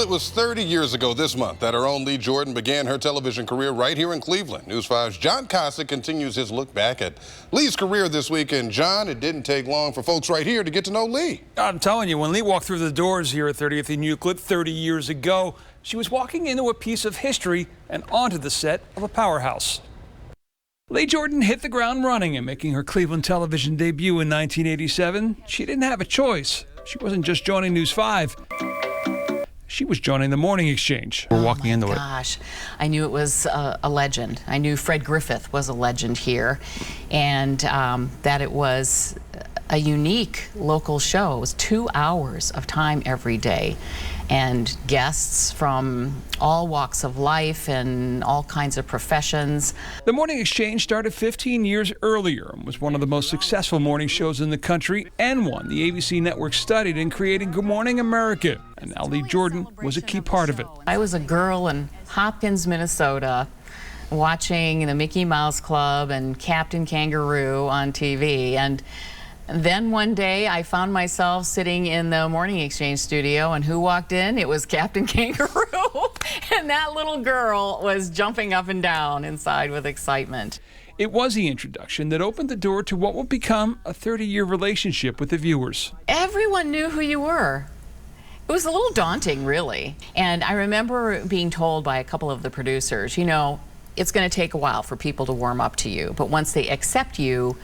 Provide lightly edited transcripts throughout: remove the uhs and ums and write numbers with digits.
it was 30 years ago this month that our own Lee Jordan began her television career right here in Cleveland. News 5's John Cossack continues his look back at Lee's career this week. And John, it didn't take long for folks right here to get to know Lee. I'm telling you, when Lee walked through the doors here at 30th and Euclid 30 years ago, she was walking into a piece of history and onto the set of a powerhouse. Lee Jordan hit the ground running and making her Cleveland television debut in 1987. She didn't have a choice. She wasn't just joining News 5. She was joining the Morning Exchange. We're walking into it. Gosh, I knew it was a legend. I knew Fred Griffith was a legend here, and that it was a unique local show. It was 2 hours of time every day, and guests from all walks of life and all kinds of professions. The Morning Exchange started 15 years earlier and was one of the most successful morning shows in the country, and one the ABC network studied in creating Good Morning America. And now Lee Jordan was a key part of it. I was a girl in Hopkins, Minnesota, watching the Mickey Mouse Club and Captain Kangaroo on TV, and then one day I found myself sitting in the Morning Exchange studio, and who walked in? It was Captain Kangaroo. And that little girl was jumping up and down inside with excitement. It was the introduction that opened the door to what would become a 30-year relationship with the viewers. Everyone knew who you were. It was a little daunting, really. And I remember being told by a couple of the producers, you know, it's going to take a while for people to warm up to you, but once they accept you,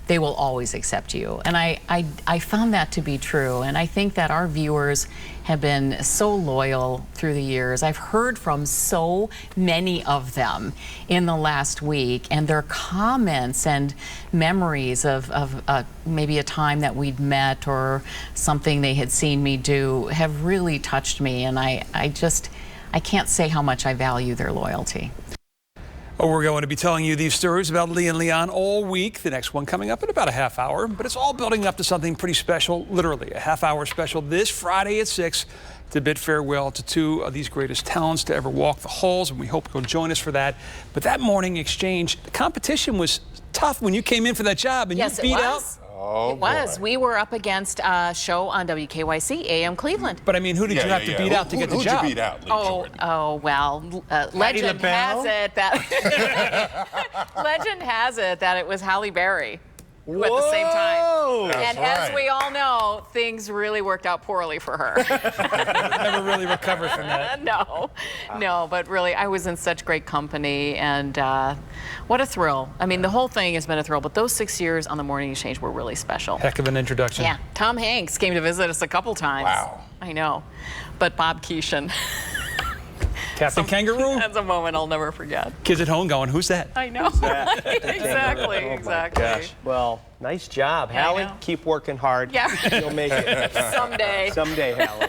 they will always accept you. And I found that to be true. And I think that our viewers have been so loyal through the years. I've heard from so many of them in the last week, and their comments and memories of maybe a time that we'd met or something they had seen me do have really touched me. And I can't say how much I value their loyalty. Oh, we're going to be telling you these stories about Lee and Leon all week. The next one coming up in about a half hour. But it's all building up to something pretty special, literally a half-hour special this Friday at 6 to bid farewell to two of these greatest talents to ever walk the halls. And we hope you'll join us for that. But that Morning Exchange, the competition was tough when you came in for that job. And yes, you beat out. Oh, it was. We were up against a show on WKYC, AM Cleveland. But I mean, who did you have to beat out to get the job? Who'd you beat out, Lee Jordan? Oh, well, legend has it that legend has it that it was Halle Berry. Who at the same time. And as we all know, things really worked out poorly for her. Never really recovered from that. No, but really, I was in such great company, and what a thrill. I mean, the whole thing has been a thrill, but those 6 years on the Morning Exchange were really special. Heck of an introduction. Yeah, Tom Hanks came to visit us a couple times. Wow. I know, but Bob Keeshan. Captain Kangaroo? That's a moment I'll never forget. Kids at home going, who's that? I know. Exactly, exactly. Gosh. Well, nice job, Hallie. Keep working hard. Yeah. You'll make it. Someday. Someday, Hallie.